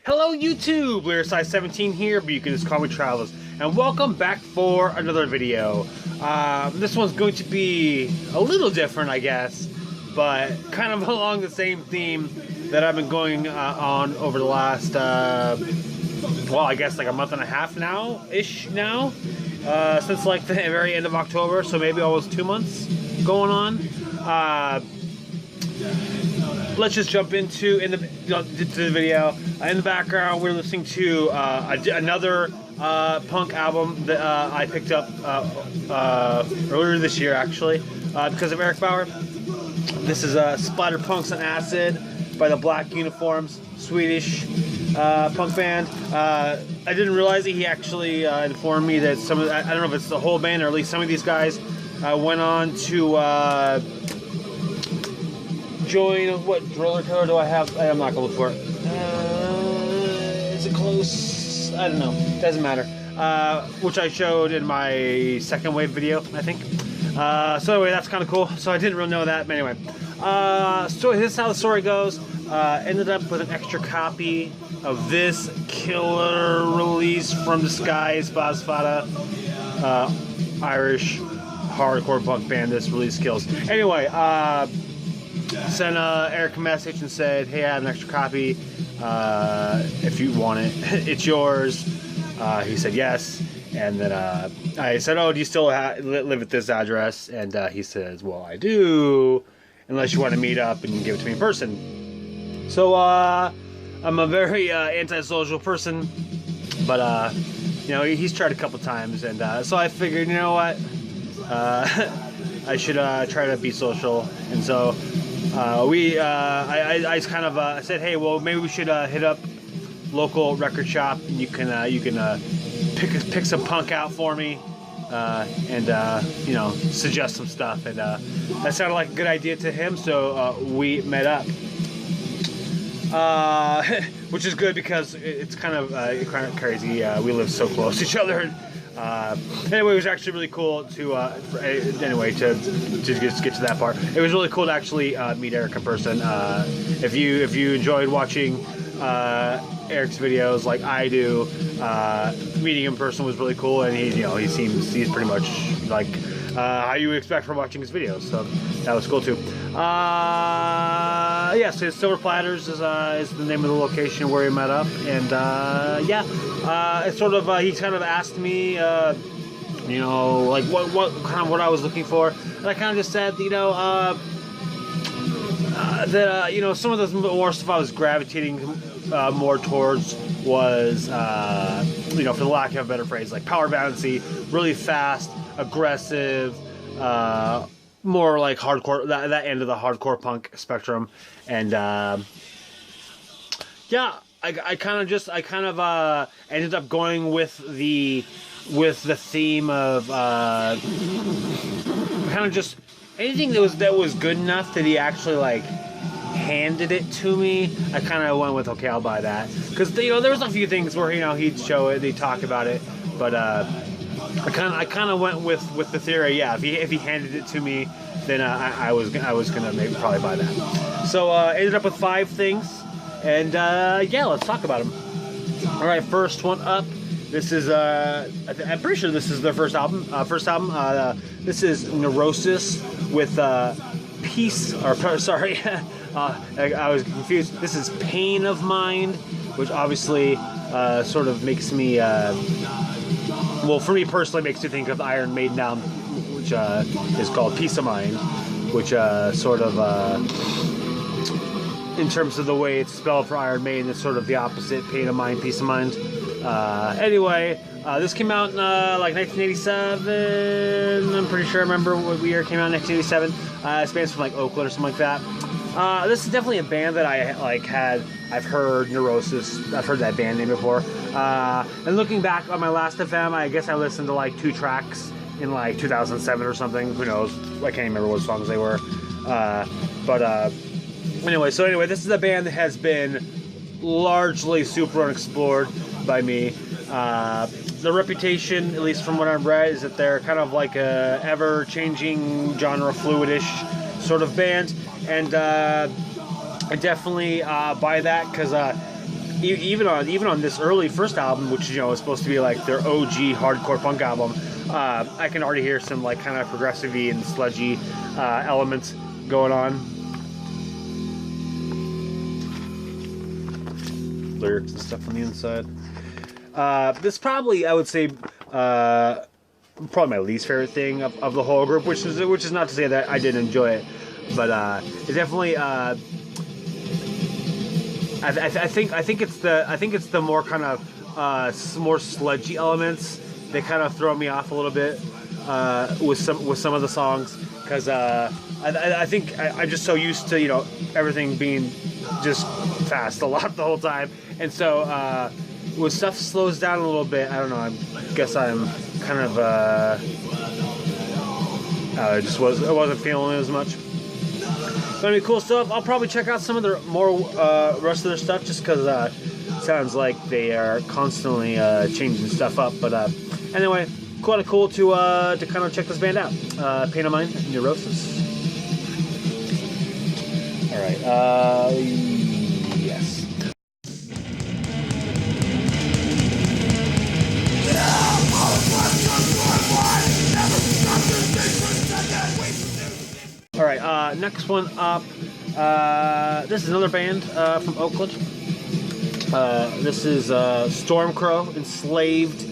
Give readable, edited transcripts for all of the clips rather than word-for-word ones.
Hello YouTube, Size17 here, but you can just call me Travelers, and welcome back for another video. This one's going to be a little different, I guess, but kind of along the same theme that I've been going on over the last, well, I guess like a month and a half now-ish since like the very end of October, so maybe almost 2 months going on. Let's just jump into the video. In the background, we're listening to another punk album that I picked up earlier this year, actually, because of Eric Bauer. This is Splatter, Punx and Acid by the Black Uniforms, Swedish punk band. I didn't realize that he actually informed me that some of I don't know if it's the whole band or at least some of these guys went on to join. What driller color do I have? I'm not gonna look for it. Is it close? I don't know. Doesn't matter. Which I showed in my second wave video, I think. So anyway, that's kind of cool. So I didn't really know that, but anyway. So this is how the story goes. Ended up with an extra copy of this killer release from the skies, Basfada, Irish hardcore punk band. This release kills. Anyway, sent Eric a message and said, hey, I have an extra copy. If you want it, it's yours. He said yes. And then I said, oh, do you still live at this address? And he says, well, I do, unless you want to meet up and give it to me in person. So I'm a very antisocial person, but you know, he's tried a couple times, and so I figured, you know what, I should try to be social. And so I kind of said, hey, well, maybe we should hit up local record shop, and you can pick some punk out for me, and you know, suggest some stuff. And that sounded like a good idea to him, so we met up, which is good because it's kind of crazy. We live so close to each other. Anyway, it was actually really cool to anyway to just get to that part. It was really cool to actually meet Eric in person. If you enjoyed watching Eric's videos like I do, meeting him in person was really cool, and he's pretty much like how you would expect from watching his videos, so that was cool too. Yeah, so Silver Platters is the name of the location where we met up, and yeah, it's sort of he kind of asked me, you know, like what I was looking for, and I kind of just said, you know, that you know, some of the more stuff I was gravitating more towards was, you know, for the lack of a better phrase, like power balancy, really fast, aggressive, more like hardcore, that end of the hardcore punk spectrum. And yeah, I kind of ended up going with the theme of kind of just anything that was good enough that he actually like handed it to me. I kind of went with, okay, I'll buy that, because you know, there was a few things where, you know, he'd show it, they'd talk about it, but I kind of went with the theory, yeah, if he handed it to me, then I was gonna maybe probably buy that. So ended up with 5 things, and yeah, let's talk about them. All right, first one up. This is I'm pretty sure this is their first album. This is Neurosis with Peace, or sorry, I was confused. This is Pain of Mind, which obviously sort of makes me, well, for me personally, makes me think of the Iron Maiden album, which is called Peace of Mind, which sort of, in terms of the way it's spelled for Iron Maiden, it's sort of the opposite, Pain of Mind, Peace of Mind. Anyway, this came out in like 1987. I'm pretty sure I remember what year it came out in 1987. This band's from like Oakland or something like that. This is definitely a band that I've heard Neurosis. I've heard that band name before. And looking back on my last FM, I guess I listened to like 2 tracks in like 2007 or something. Who knows? I can't remember what songs they were. Anyway, this is a band that has been largely super unexplored by me. The reputation, at least from what I've read, is that they're kind of like a ever-changing, genre fluidish sort of band, and I definitely buy that, because even on this early first album, which, you know, is supposed to be like their OG hardcore punk album, I can already hear some like kind of progressive-y and sludgy elements going on. Lyrics and stuff on the inside. This probably, I would say, probably my least favorite thing of the whole group, which is not to say that I didn't enjoy it, but it definitely. I think it's the more kind of more sludgy elements that kind of throw me off a little bit with some of the songs, because I think I'm just so used to, you know, everything being just fast a lot the whole time, and so when stuff slows down a little bit, I don't know, I guess I'm kind of I wasn't feeling it as much. Gonna be cool stuff. I'll probably check out some of their more rest of their stuff, just because it sounds like they are constantly changing stuff up. But anyway, quite cool to kind of check this band out. Pain of Mind, Neurosis. All right. Yes. All right, next one up. This is another band from Oakland. This is Stormcrow, Enslaved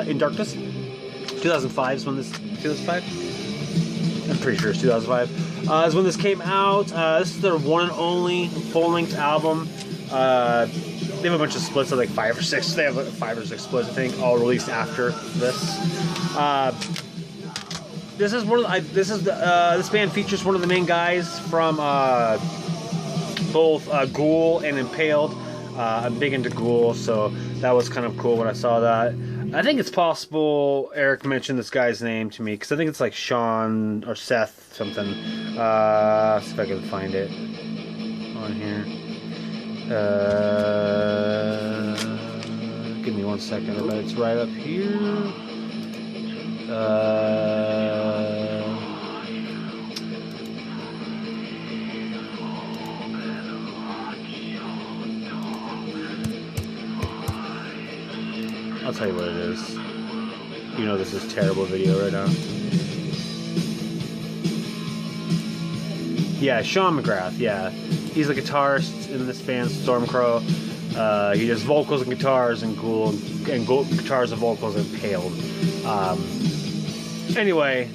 in Darkness. 2005 is when this. 2005? I'm pretty sure it's 2005. Is when this came out. This is their one and only full-length album. They have a bunch of splits, like 5 or 6. They have like 5 or 6 splits, I think, all released after this. This is one of this band features one of the main guys from both Ghoul and Impaled. I'm big into Ghoul, so that was kind of cool when I saw that. I think it's possible Eric mentioned this guy's name to me, because I think it's like Sean or Seth something. See if I can find it on here. Give me 1 second. I bet it's right up here. I'll tell you what it is. You know this is terrible video right now. Yeah, Sean McGrath, yeah. He's a guitarist in this band, Stormcrow. He does vocals and guitars and Ghoul, and guitars and vocals and Impaled. Anyway,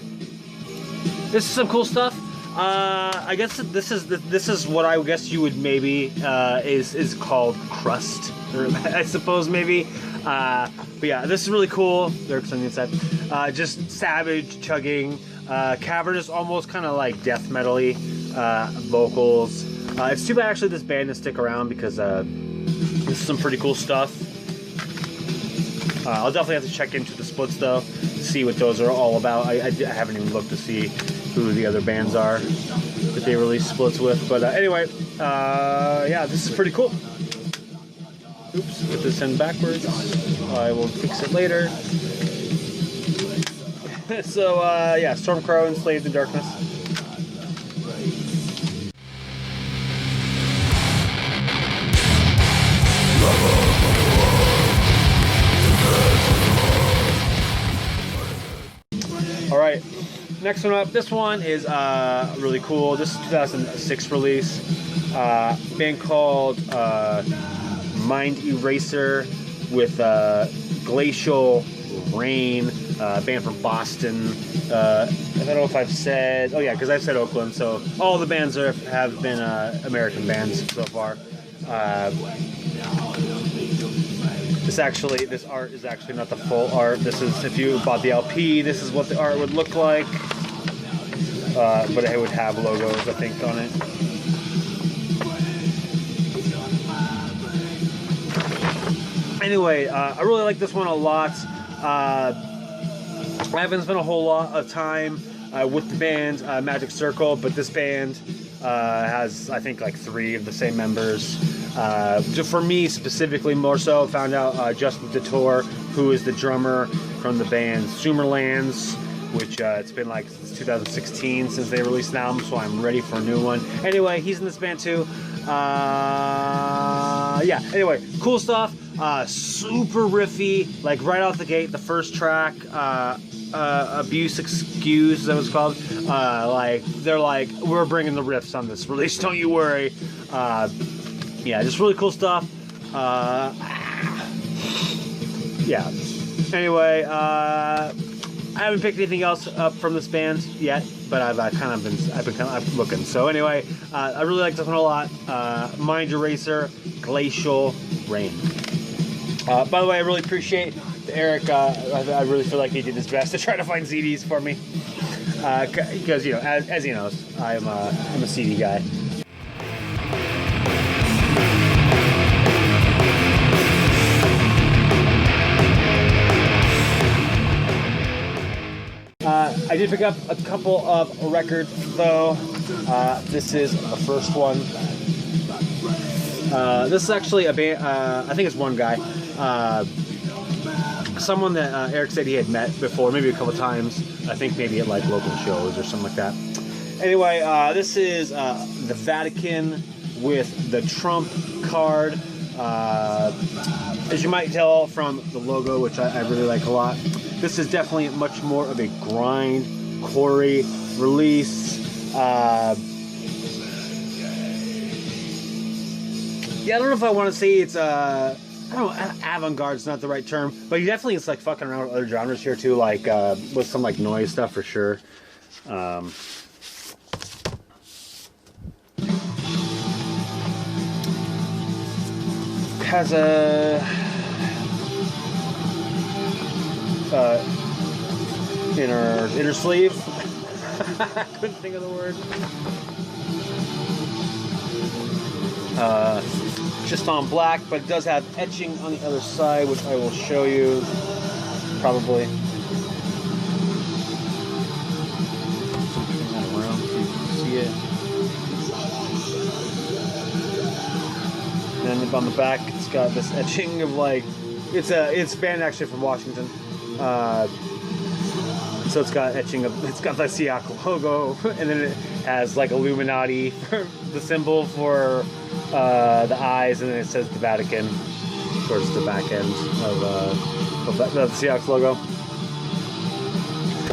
this is some cool stuff. I guess this is what I guess you would maybe is called crust, or I suppose maybe. But yeah, this is really cool. Lyrics on the inside. Just savage, chugging, cavernous, almost kind of like death metal-y vocals. It's too bad actually this band didn't stick around, because this is some pretty cool stuff. I'll definitely have to check into the splits though, see what those are all about. I haven't even looked to see who the other bands are that they release splits with. But anyway, yeah, this is pretty cool. Oops, put this in backwards. I will fix it later. So yeah, Stormcrow, Enslaved in Darkness. All right, next one up. This one is really cool. This is 2006 release. Band called Mind Eraser with Glacial, Rain, band from Boston. I don't know if I've said, oh yeah, because I've said Oakland, so all the bands have been American bands so far. This art is actually not the full art. This is, if you bought the LP, this is what the art would look like. But it would have logos, I think, on it. Anyway, I really like this one a lot. I haven't spent a whole lot of time with the band Magic Circle, but this band has, I think, like 3 of the same members. For me specifically, more so, found out Justin Detour, who is the drummer from the band Sumerlands, which it's been like since 2016 since they released an album, so I'm ready for a new one. Anyway, he's in this band too. Yeah, anyway, cool stuff. Super riffy, like right off the gate, the first track, Abuse Excuse, that was called. Like, they're like, we're bringing the riffs on this release, don't you worry. Yeah, just really cool stuff. Yeah. Anyway, I haven't picked anything else up from this band yet, but I've been looking. So anyway, I really like this one a lot. Mind Eraser, Glacial, Rain. By the way, I really appreciate Eric. I really feel like he did his best to try to find CDs for me, because you know, as he knows, I'm a CD guy. I did pick up a couple of records, though. This is the first one. This is actually a band, I think it's one guy. Someone that Eric said he had met before, maybe a couple times. I think maybe at like local shows or something like that. Anyway, this is the Vatican with the Trump card. As you might tell from the logo, which I really like a lot, this is definitely much more of a grind, quarry release. Yeah, I don't know if I want to say it's I don't know, avant-garde's not the right term, but he definitely is like fucking around with other genres here too, like with some like noise stuff for sure. Has a inner sleeve. I couldn't think of the word. Just on black, but it does have etching on the other side, which I will show you probably. Turn that around so you can see it. And then on the back, it's got this etching of like, it's banned actually from Washington. So it's got etching of, it's got the SIAC logo, and then it has like Illuminati for the symbol for the eyes, and then it says the Vatican towards the back end of the SIAC logo.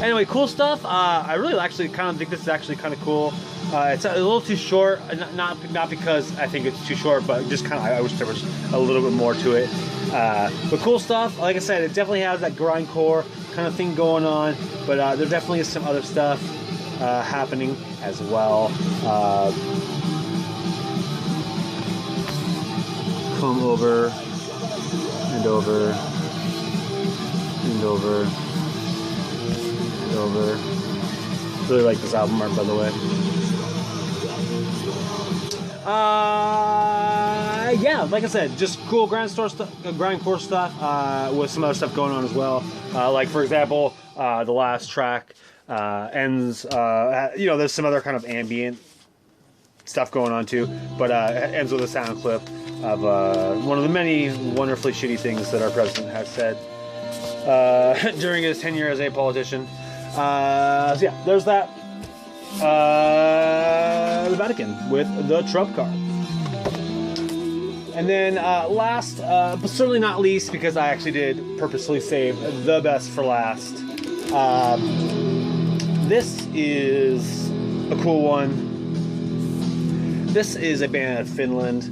Anyway, cool stuff. I really actually kind of think this is actually kind of cool. It's a little too short, not because I think it's too short, but just kind of I wish there was a little bit more to it. But cool stuff. Like I said, it definitely has that grindcore kind of thing going on, but there definitely is some other stuff happening as well. Come over and over and over and over. Really like this album art, by the way. Yeah, like I said, just cool grindcore stuff with some other stuff going on as well. Like for example, the last track ends. You know, there's some other kind of ambient stuff going on too, but ends with a sound clip of one of the many wonderfully shitty things that our president has said during his tenure as a politician. So yeah, there's that. The Vatican with the Trump card. And then last, but certainly not least, because I actually did purposely save the best for last. This is a cool one. This is a band out of Finland.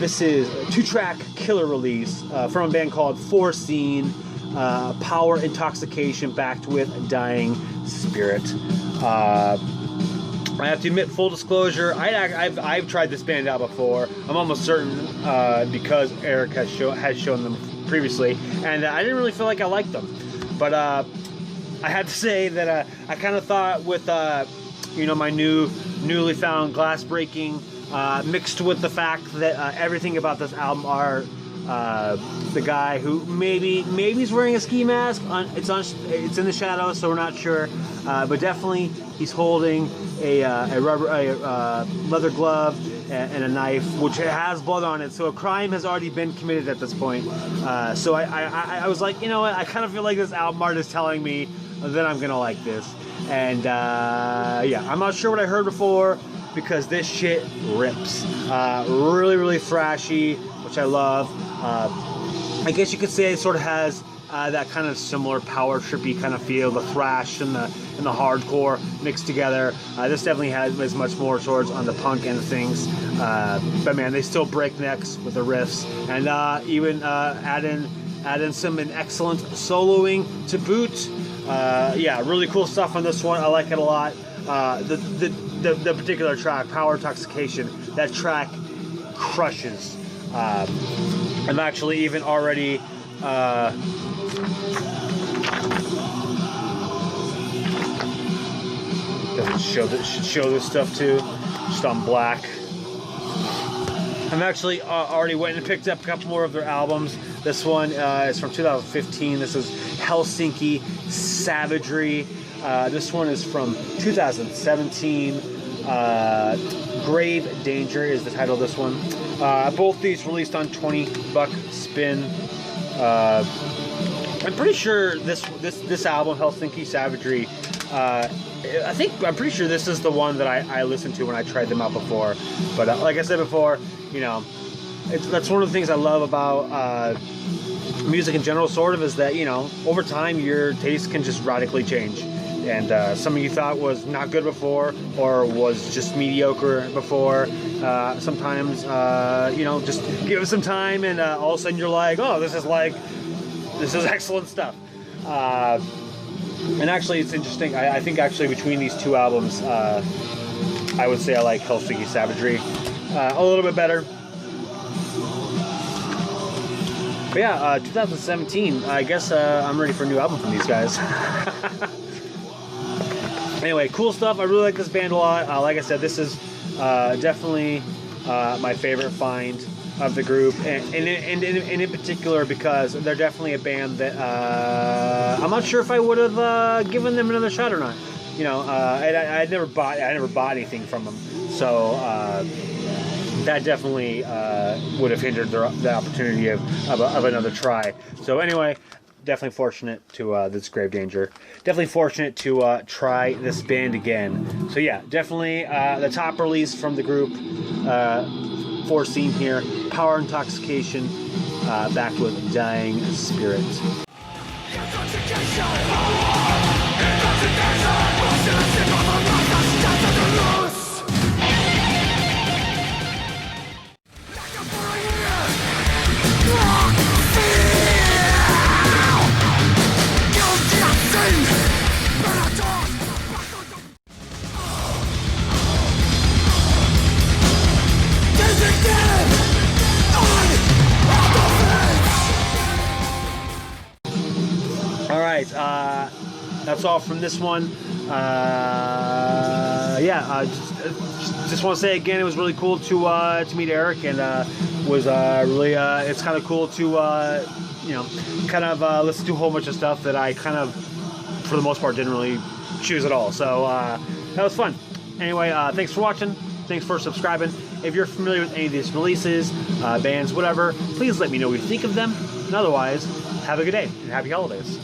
This is a 2-track killer release from a band called Foreseen. Power Intoxication backed with Dying Spirit. I have to admit, full disclosure, I've tried this band out before. I'm almost certain because Eric has shown them previously, and I didn't really feel like I liked them. But I had to say that I kind of thought with you know, my newly found glass breaking mixed with the fact that everything about this album art. The guy who maybe he's wearing a ski mask. It's in the shadows, so we're not sure. But definitely he's holding a leather glove and a knife, which has blood on it. So a crime has already been committed at this point. So I was like, you know what? I kind of feel like this album art is telling me that I'm gonna like this. And yeah, I'm not sure what I heard before. because this shit rips. Really, really thrashy, which I love. I guess you could say it sort of has that kind of similar power trippy kind of feel, the thrash and the hardcore mixed together. This definitely is much more towards on the punk end of things. But man, they still break necks with the riffs, and even add in some excellent soloing to boot. Yeah, really cool stuff on this one. I like it a lot. The particular track, Power Intoxication, that track crushes. I'm actually even already doesn't show this, should show this stuff too, just on black. I'm actually already went and picked up a couple more of their albums. This one is from 2015. This is Helsinki, Savagery. This one is from 2017. Grave Danger is the title of this one. Both these released on $20 spin. I'm pretty sure this album, Helsinki Savagery, I'm pretty sure this is the one that I listened to when I tried them out before. But like I said before, you know, that's one of the things I love about music in general, sort of, is that, you know, over time your taste can just radically change. And something you thought was not good before, or was just mediocre before, sometimes, you know, just give it some time, and all of a sudden you're like, oh, this is excellent stuff. And actually, it's interesting. I think actually between these two albums, I would say I like Helsinki Savagery a little bit better. But yeah, 2017. I guess I'm ready for a new album from these guys. Anyway, cool stuff. I really like this band a lot. Like I said, this is definitely my favorite find of the group, and in particular because they're definitely a band that I'm not sure if I would have given them another shot or not. You know, I never bought anything from them, so that definitely would have hindered the opportunity of another try. So anyway, definitely fortunate to this Grave Danger. Definitely fortunate to try this band again. So yeah, definitely the top release from the group, Foreseen here, Power Intoxication, back with Dying Spirit. Alright, that's all from this one. Just want to say again, it was really cool to meet Eric, and was really it's kind of cool to you know, kind of listen to a whole bunch of stuff that I kind of, for the most part, didn't really choose at all. So that was fun. Anyway, thanks for watching. Thanks for subscribing. If you're familiar with any of these releases, bands, whatever, please let me know what you think of them. And otherwise, have a good day and happy holidays.